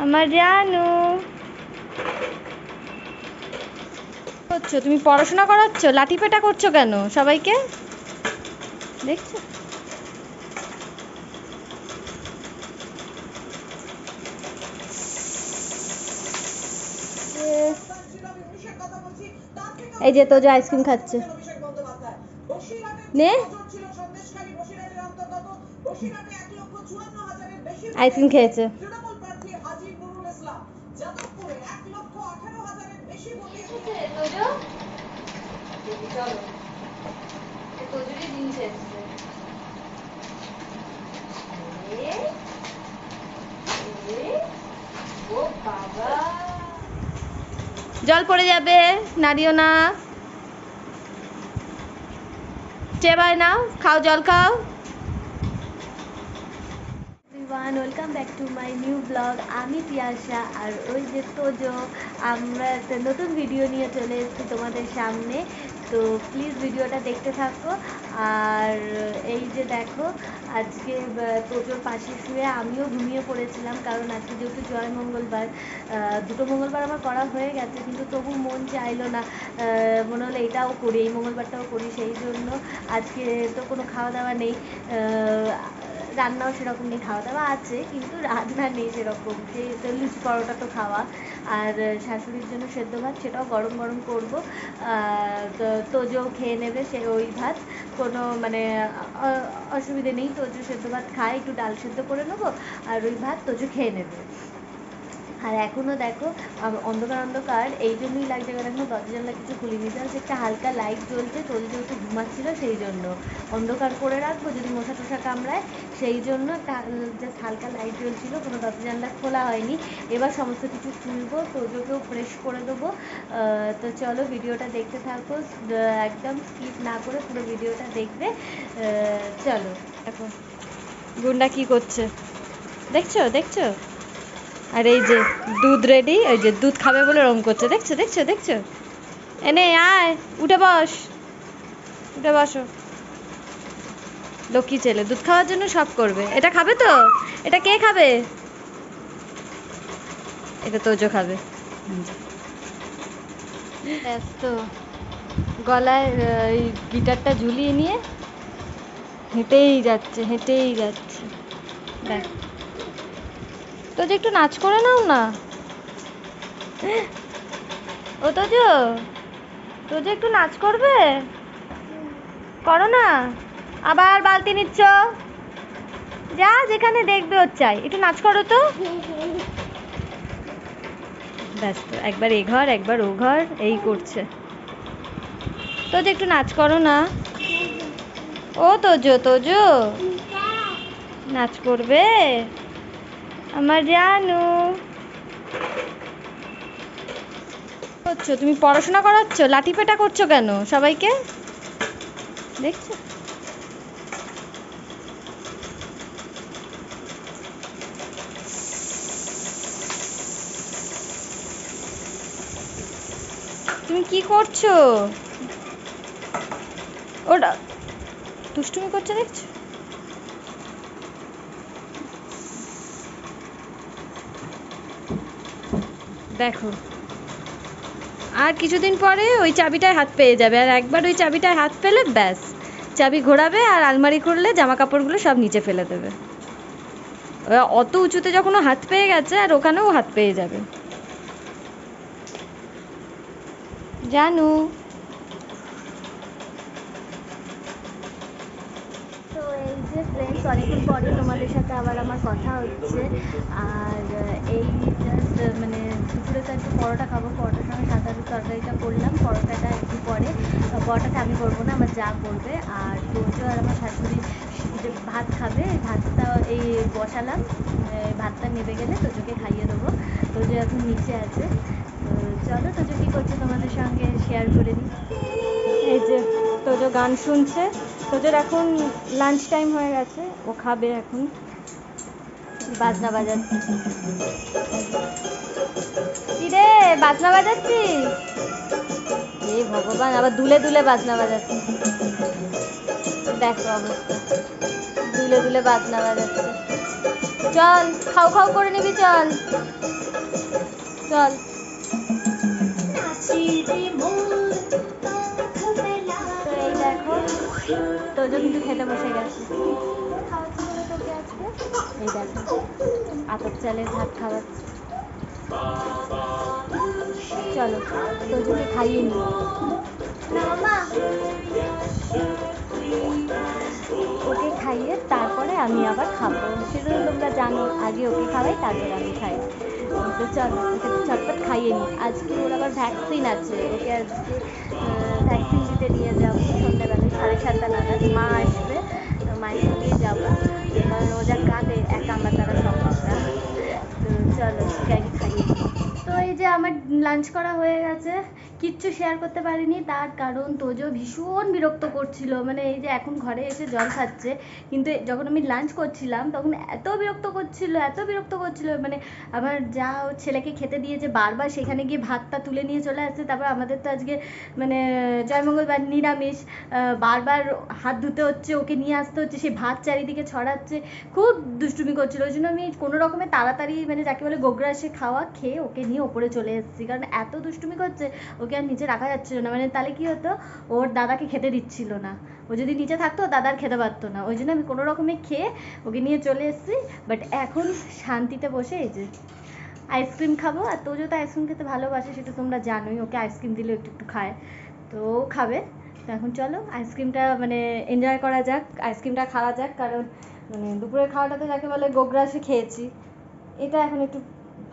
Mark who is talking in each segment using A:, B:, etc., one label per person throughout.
A: আমার জানু করছো তুমি? পড়াশোনা করাচ্ছ, লাঠি পেটা করছো কেন সবাইকে? দেখছো এই যে তোজো আইসক্রিম খাচ্ছে, নে আইসক্রিম খেয়েছে। জল পড়ে যাবে, নাড়িও না। চেবাই নাও, খাও, জল খাও। Welcome back to my new blog. আমি পিয়াসা আর ওই যে তোজো। আমরা একটা নতুন ভিডিও নিয়ে চলে এসেছি তোমাদের সামনে, তো প্লিজ ভিডিওটা দেখতে থাকো। আর এই যে দেখো, আজকে তোজোর পাশে শুয়ে আমিও ঘুমিয়ে পড়েছিলাম, কারণ আজকে যেহেতু জয় মঙ্গলবার, দুটো মঙ্গলবার আমার করা হয়ে গেছে, কিন্তু তবু মন চাইলো না, মনে হলো এটাও করি, এই মঙ্গলবারটাও করি, সেই জন্য আজকে তো কোনো খাওয়া দাওয়া নেই, রান্নাও সেরকম নেই, খাওয়া দাওয়া আছে কিন্তু রান্না নেই সেরকম, সেই তো লুচি পরোটা তো খাওয়া, আর শাশুড়ির জন্য সেদ্ধ ভাত, সেটাও গরম গরম করবো, তোজো খেয়ে নেবে সে ওই ভাত, কোনো মানে অসুবিধে নেই, তোজো সেদ্ধ ভাত খায়, একটু ডাল সেদ্ধ করে নেবো আর ওই ভাত তোজো খেয়ে নেবে। আর এখনও দেখো অন্ধকার অন্ধকার এই জন্যই লাগছে, কারণ এখনো দরজা জানলা কিছু খুলিনি, জাস্ট একটা হালকা লাইট জ্বলছে, তোজো যেহেতু ঘুমাচ্ছিল সেই জন্য অন্ধকার করে রাখবো যদি মশা টশা কামড়ায়, সেই জন্য একটা জাস্ট হালকা লাইট জ্বলছিল, কোনো দরজা জানলা খোলা হয়নি। এবার সমস্ত কিছু খুলবো, তোজোকেও ফ্রেশ করে দেবো। তো চলো ভিডিওটা দেখতে থাকো, একদম স্কিপ না করে পুরো ভিডিওটা দেখবে। চলো দেখো গুন্ডা কি করছে, দেখছো দেখছো? আর এই যে দুধ রেডি, ওই যে দুধ খাবে বলে রং করছে, দেখছো দেখছো দেখছো? এনে আয়, উঠে বস, উঠে বসো। লক্ষ্মী ছেলে, দুধ খাওয়ার জন্য সব করবে। এটা খাবে তো? এটা কে খাবে? এটা তোজো খাবে। ব্যস্ত, গলায় এই গিটারটা ঝুলিয়ে নিয়ে হেঁটেই যাচ্ছে হেঁটেই যাচ্ছে। দেখ তোজো, একটু নাচ করে নাও না। ও তোজো, তোজো একটু নাচ করবে, করো না। আবার বালতি নিচ্ছ, যা যেখানে দেখবে ওর চাই, একটু নাচ করো তো। ব্যস্ত, একবার এ ঘর একবার ও ঘর এই করছে। তোজো একটু নাচ করো না। ও তোজো, তোজো নাচ করবে আমার জানু। করছো তুমি? পড়াশোনা করাচ্ছ, লাঠি পেটা করছো কেন সবাইকে? দেখছো তুমি কি করছো? ওটা দুষ্টুমি করছে, দেখছো? দেখো আর কিছুদিন পরে ওই চাবিটায় হাত পেয়ে যাবে, আর একবার ওই চাবিটায় হাত পেলে ব্যাস, চাবি ঘোরাবে আর আলমারি খুললে জামা কাপড়গুলো সব নিচে ফেলে দেবে। অত উঁচুতে যখন ও হাত পেয়ে গেছে, আর ওখানেও হাত পেয়ে যাবে জানু। তো এই যে ফ্রেন্ডস, অনেকক্ষণ পরে তোমাদের সাথে আবার আমার কথা হচ্ছে। আর এই জাস্ট মানে দুপুরে তো একটু পরোটা খাবো, পরোটার সঙ্গে সাদা আলুর তরকারিটা করলাম, পরোটাটা একটু পরে, পরোটাটা আমি করবো না, আমার যা করবে। আর তোজো আর আমার শাশুড়ি যে ভাত খাবে, ভাতটা এই বসালাম, ভাতটা নেবে গেলে তোজোকে খাইয়ে দেবো। তোজো এখন নিচে আছে, তো চলো তোজো কী করছে তোমাদের সঙ্গে শেয়ার করে নিই। এই যে তোজো গান শুনছে, তোজোর এখন লাঞ্চ টাইম হয়ে গেছে, ও খাবে এখন। বাজনা বাজাচ্ছি, কি রে বাজনা বাজাচ্ছি? এ ভগবান, আবার দুলে দুলে বাজনা বাজাচ্ছে, দেখো অবস্থা, দুলে দুলে বাজনা বাজাচ্ছে। চল খাও খাও করে নিবি, চল চল। তো এই দেখো তোজো কিন্তু খেতে বসে গেছে। খাওয়াচ্ছি বলে তোকে আজকে এই দেখো আতপ চালের ভাত খাওয়াচ্ছি। চলো তোজোকে খাইয়ে নি। ওকে খাইয়ে তারপরে আমি আবার খাবো, সেটা তো তোমরা জানো, আগে ওকে খাওয়াই তারপরে আমি খাই। তো চলো ওকে চটপট খাইয়ে নিই। আজকে ওর আবার ভ্যাকসিন আছে, ওকে আজকে ভ্যাকসিন দিতে নিয়ে যাবো সন্ধ্যাবেলায় 7:30 নাগাদ। মা আসবে, মায়ের দিয়ে যাবো, কারণ ও যা কাঁদে একা আমার দ্বারা সম্ভব না। তো চলো ওকে আগে খাইয়ে নিই। তো এই যে আমার লাঞ্চ করা হয়ে গেছে, কিচ্ছু শেয়ার করতে পারিনি, তার কারণ তোজো ভীষণ বিরক্ত করছিল। মানে এই যে এখন ঘরে এসে জল খাচ্ছে, কিন্তু যখন আমি লাঞ্চ করছিলাম তখন এত বিরক্ত করছিল, এত বিরক্ত করছিল। মানে আমার যা ওর ছেলেকে খেতে দিয়েছে বারবার সেখানে গিয়ে ভাতটা তুলে নিয়ে চলে আসছে। তারপর আমাদের তো আজকে মানে জয়মঙ্গলবার নিরামিষ, বারবার হাত ধুতে হচ্ছে, ওকে নিয়ে আসতে হচ্ছে, সেই ভাত চারিদিকে ছড়াচ্ছে, খুব দুষ্টুমি করছিল। ওই জন্য আমি কোনো রকমে তাড়াতাড়ি মানে যাকে বলে গোগ্রাসে খাওয়া খেয়ে ওকে নিয়ে ওপরে চলে এসেছি, কারণ এত দুষ্টুমি করছে ওকে আর নিচে রাখা যাচ্ছিল না। মানে তাহলে কি হতো, ওর দাদাকে খেতে দিচ্ছিল না, ও যদি নিচে থাকতো দাদার খেতে পারতো না। ওই জন্য আমি কোনো রকমে খেয়ে ওকে নিয়ে চলে এসেছি। বাট এখন শান্তিতে বসে এই যে আইসক্রিম খাবো। আর তোজো তো আইসক্রিম খেতে ভালোবাসে, সেটা তোমরা জানোই, ওকে আইসক্রিম দিলে একটু একটু খায়, তো ও খাবে। তো এখন চলো আইসক্রিমটা মানে এনজয় করা যাক, আইসক্রিমটা খাওয়া যাক, কারণ মানে দুপুরের খাওয়াটা তো যাকে বলে গোগ্রাসে খেয়েছি, এটা এখন একটু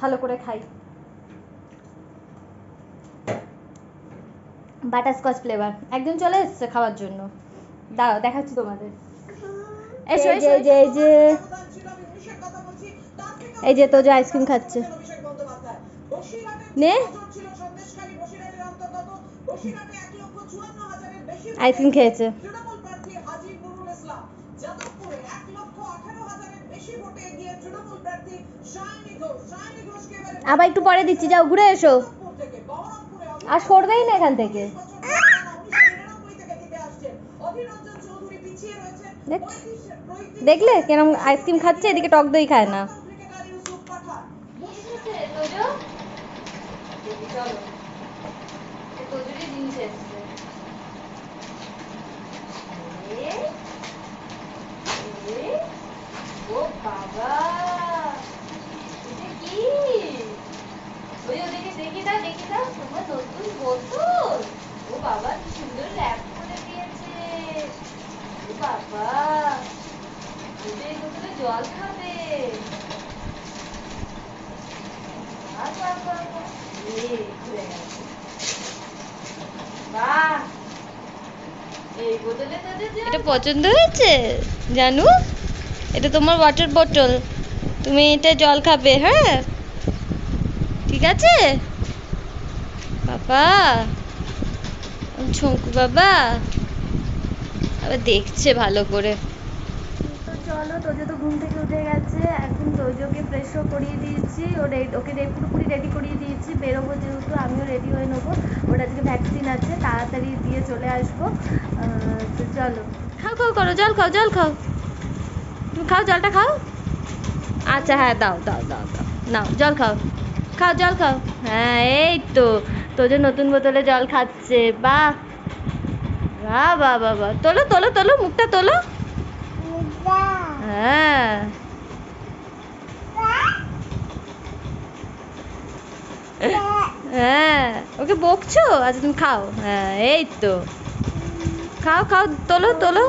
A: ভালো করে খাই। বাটারস্কচ ফ্লেভার একজন চলে এসছে খাওয়ার জন্য, দাঁড়াও দেখাচ্ছি তোমাদের। এসো এসো, এই যে এই যে এই যে তোজো আইসক্রিম খাচ্ছে, নে আইসক্রিম খেয়েছে। আবার একটু পরে দিচ্ছি, যাও ঘুরে এসো, আর সরবেই না এখান থেকে। দেখলে কেরম আইসক্রিম খাচ্ছে, এদিকে টক দই খায় না। ও বাবা, এটা কি? ওই ওদিকে দেখি দাও, দেখি দাও, তোমার নতুন বোতল। ও বাবা কি সুন্দর র্যাপ করে দিয়েছে। ও বাবা, ওটা এই বোতলে জল খাবে। বাহ, এই বোতলে এটা পছন্দ হয়েছে জানু, এটা তোমার ওয়াটার বোতল, তুমি এটা জল খাবে, হ্যাঁ ঠিক আছে বাবা। ঝঙ্কু বাবা আবার দেখছে ভালো করে। তো চলো, তোজো তো ঘুম থেকে উঠে গেছে, এখন তোজোকে ফ্রেশও করিয়ে দিয়েছি, ওকে পুরোপুরি রেডি করিয়ে দিয়েছি, বেরোবো যেহেতু আমিও রেডি হয়ে নেবো। ওর আজকে ভ্যাকসিন আছে, তাড়াতাড়ি দিয়ে চলে আসবো। তো চলো খাও খাও করো, জল খাও জল খাও, তুমি খাও জলটা খাও। আচ্ছা হ্যাঁ দাও দাও দাও দাও, নাও জল খাও, খাও জল খাও। হ্যাঁ এই তো তোজো নতুন বোতলে জল খাচ্ছে, বাহ বাহ বাহ বাহ বাহ, তোলো তোলো তোলো, মুখটা তোলো। হ্যাঁ হ্যাঁ, ওকে বকছো, আচ্ছা তুমি খাও, হ্যাঁ এই তো খাও খাও, তোলো তোলো,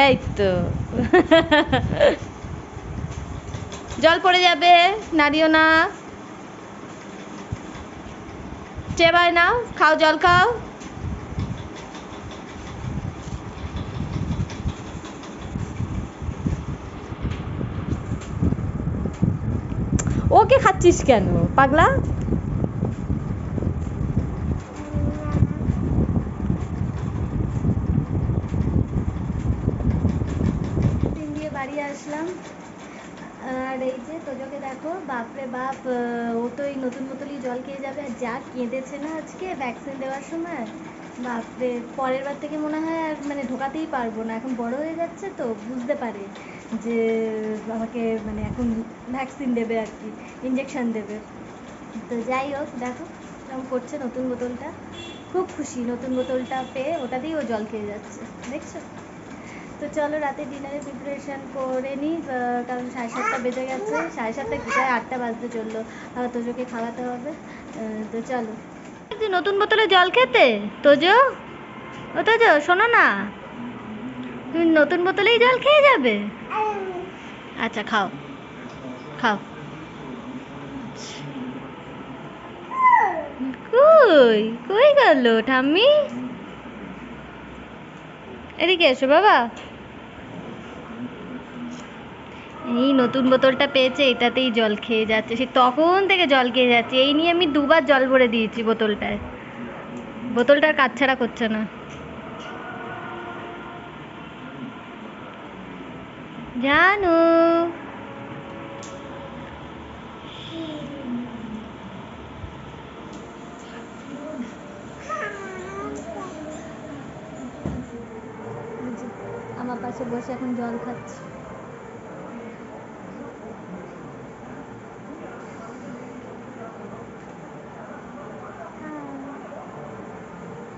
A: এই তো জল পড়ে যাবে, নাড়িও না, চেবায় নাও, খাও জল খাও। ওকে খাচ্ছিস কেন পাগলা? দিয়ে বাড়ি আসলাম, আর এই যে তোজোকে দেখো, বাপরে বাপ, ও তো এই নতুন বোতলই জল খেয়ে যাবে। আর যা কেঁদেছে না আজকে ভ্যাকসিন দেওয়ার সময়, বাপরে, পরের বার থেকে মনে হয় আর মানে ঢোকাতেই পারবো না, এখন বড় হয়ে যাচ্ছে তো বুঝতে পারে যে আমাকে মানে এখন ভ্যাকসিন দেবে আর কি, ইঞ্জেকশন দেবে। তো যাই হোক, দেখো কেমন করছে নতুন বোতলটা, খুব খুশি নতুন বোতলটা পেয়ে, ওটাতেই ও জল খেয়ে যাচ্ছে, দেখছো। তো চলো রাতে ডিনারে প্রিপারেশান করে নিই, কারণ 7:30টা বেজে গেছে, 7:30টা কি প্রায় 8টা বাজতে চললো, তোজোকে খাওয়াতে হবে। তো চলো, নতুন বোতলে জল খেতে। তোজো, ও তোজো শোনো না, তুমি নতুন বোতলেই জল খেয়ে যাবে? আচ্ছা খাও, খাও। কই কই গেল ঠাম্মি? এদিকে এসো বাবা। এই নতুন বোতলটা পেয়েছে, এটাতেই জল খেয়ে যাচ্ছে, সে তখন থেকে জল খেয়ে যাচ্ছে, এই নিয়ে আমি 2বার জল ভরে দিয়েছি বোতলটায়, বোতলটার কাজ ছাড়া করছে না। জানু, আমার পাশে বসে এখন জল খাচ্ছে।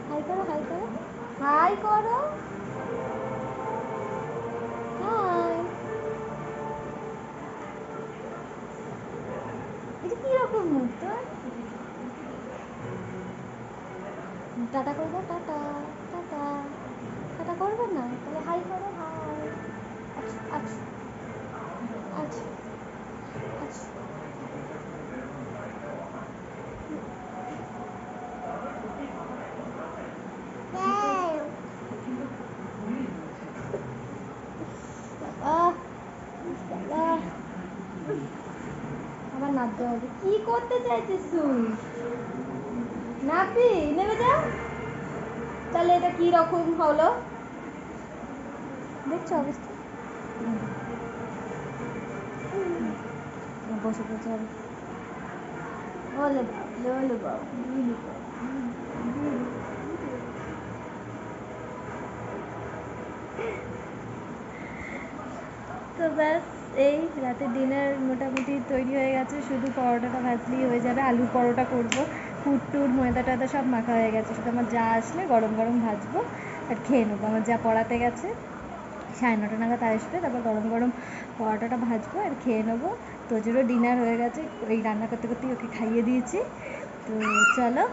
A: হাই করো, হাই করো, হাই করো, হাই। এটা কিরকম মুখ তোর? টাটা করবো, টাটা, টাটা, টাটা করবে না তাহলে হাই করো, হাই। আচ্ছা আচ্ছা আচ্ছা আচ্ছা। আহ, আহ, আমার নাচতে হবে। কি করতে চাইছিস তুই? নাপি নেমে যা। তাহলে এটা কি রকম হলো দেখছো অবস্থা? বসে বসে হবে। ওলে বাবা, ওলে বাবা, ওলে বাবা। তো ব্যাস, এই রাতের ডিনার মোটামুটি তৈরি হয়ে গেছে, শুধু পরোটাটা ভাজলেই হয়ে যাবে। আলুর পরোটা করবো, ফুট টুট ময়দা টয়দা সব মাখা হয়ে গেছে, শুধু আমার যা আসলে গরম গরম ভাজবো আর খেয়ে নেবো। আমার যা পড়াতে গেছে, 9:30 নাগাদ আসবে, তারপর গরম গরম পরোটাটা ভাজবো আর খেয়ে নেবো। তোজোরও ডিনার হয়ে গেছে, ওই রান্না করতে করতেই ওকে খাইয়ে দিয়েছি। তো চলো,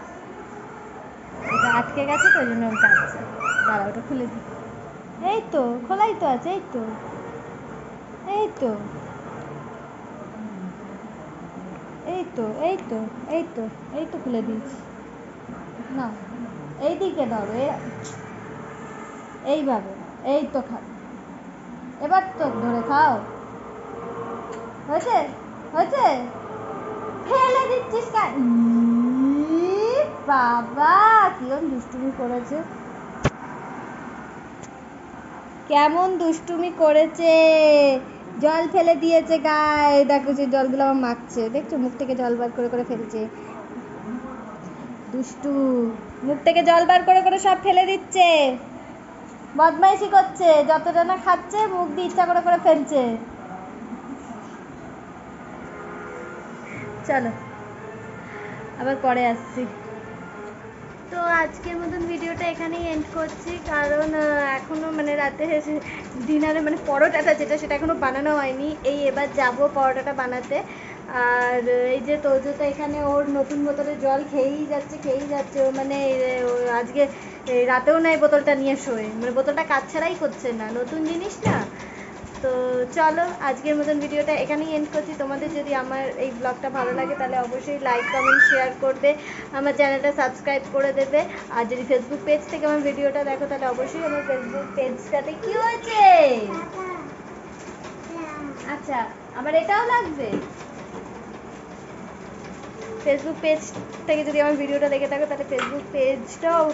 A: এটা আটকে গেছে তো ওই জন্য আমি কাটছি, দাঁড়া ওটা খুলে দিই। এই তো খোলাই তো আছে, এই তো, এই তো, এই তো, এই তো, এই তো, এই তো খুলে দিয়েছি। না, এই দিকে ধরো, এইভাবে, এই তো খা, এবার তো ধরে খাও। হয়েছে, হয়েছে, ফেলে দিচ্ছিস কেন? বাবা কিরম দুষ্টুমি করেছে, কেমন দুষ্টুমি করেছে, জল ফেলে দিয়েছে গায়ে, দেখো যে জলগুলো আমার মাখছে, দেখছো মুখ থেকে জল বার করে করে ফেলছে, দুষ্টু, মুখ থেকে জল বার করে করে সব ফেলে দিচ্ছে, বদমাইশি করছে, যতটা না খাচ্ছে মুখ দিয়ে ইচ্ছা করে করে ফেলছে। চলো আবার পরে আসছি। তো আজকের মতন ভিডিওটা এখানেই এন্ড করছি, কারণ এখনও মানে রাতে ডিনারে মানে পরোটাটা যেটা সেটা এখনও বানানো হয়নি, এই এবার যাব পরোটাটা বানাতে। আর এই যে তোজো তো এখানে ওর নতুন বোতলে জল খেয়েই যাচ্ছে, খেয়েই যাচ্ছে, ও মানে আজকে রাতেও না এই বোতলটা নিয়ে শোয়, মানে বোতলটা কাজ ছাড়াই করছে না, নতুন জিনিস না। তো চলো আজকের মতন ভিডিওটা এখানেই এন্ড করছি। তোমাদের যদি আমার এই ব্লগটা ভালো লাগে তাহলে অবশ্যই লাইক কমেন্ট শেয়ার করবে, আমার চ্যানেলটা সাবস্ক্রাইব করে দেবে। আর যদি ফেসবুক পেজ থেকে আমার ভিডিওটা দেখো তাহলে অবশ্যই আমার ফেসবুক পেজটাতে কি হয়েছে, আচ্ছা আবার এটাও লাগবে। ফেসবুক পেজ থেকে যদি আমার ভিডিওটা দেখে থাকো তাহলে ফেসবুক পেজটাও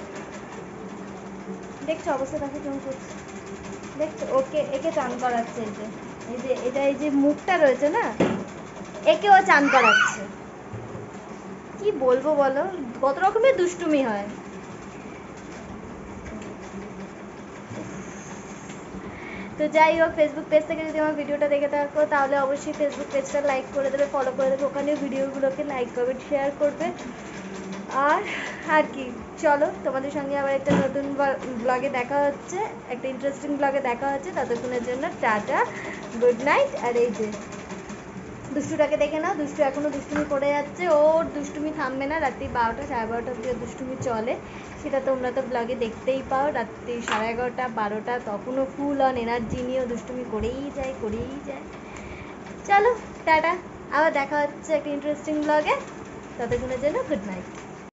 A: দেখছো অবস্থা, দেখো কেমন করছে, দেখছো ওকে, একে চান করাচ্ছে, এই যে এটা, এই যে মুখটা রয়েছে না, একেও চান করাচ্ছে। কি বলবো বলো, কত রকমের দুষ্টুমি হয়। তো যাই হোক, ফেসবুক পেজ থেকে যদি আমার ভিডিওটা দেখে থাকো তাহলে অবশ্যই ফেসবুক পেজটা লাইক করে দেবে, ফলো করে দেবে, ওখানেও ভিডিওগুলোকে লাইক কমেন্ট শেয়ার করবে। আর আর কি, চলো তোমাদের সঙ্গে আবার একটা নতুন ব্লগে দেখা হচ্ছে, একটা ইন্টারেস্টিং ব্লগে দেখা হচ্ছে। ততক্ষণের জন্য টাটা, গুড নাইট। আর এই যে দুষ্টুটাকে দেখে নাও, দুষ্টু এখনও দুষ্টুমি করে যাচ্ছে, ওর দুষ্টুমি থামবে না। রাত্রি 12টা 11:30 অব্দি দুষ্টুমি চলে, সেটা তোমরা তো ব্লগে দেখতেই পাও। রাত্রি 11:30 12টা তখনও ফুল অন এনার্জি নিয়েও দুষ্টুমি করেই যায়। চলো টাটা, আবার দেখা হচ্ছে একটা ইন্টারেস্টিং ব্লগে। ততক্ষণের জন্য গুড নাইট।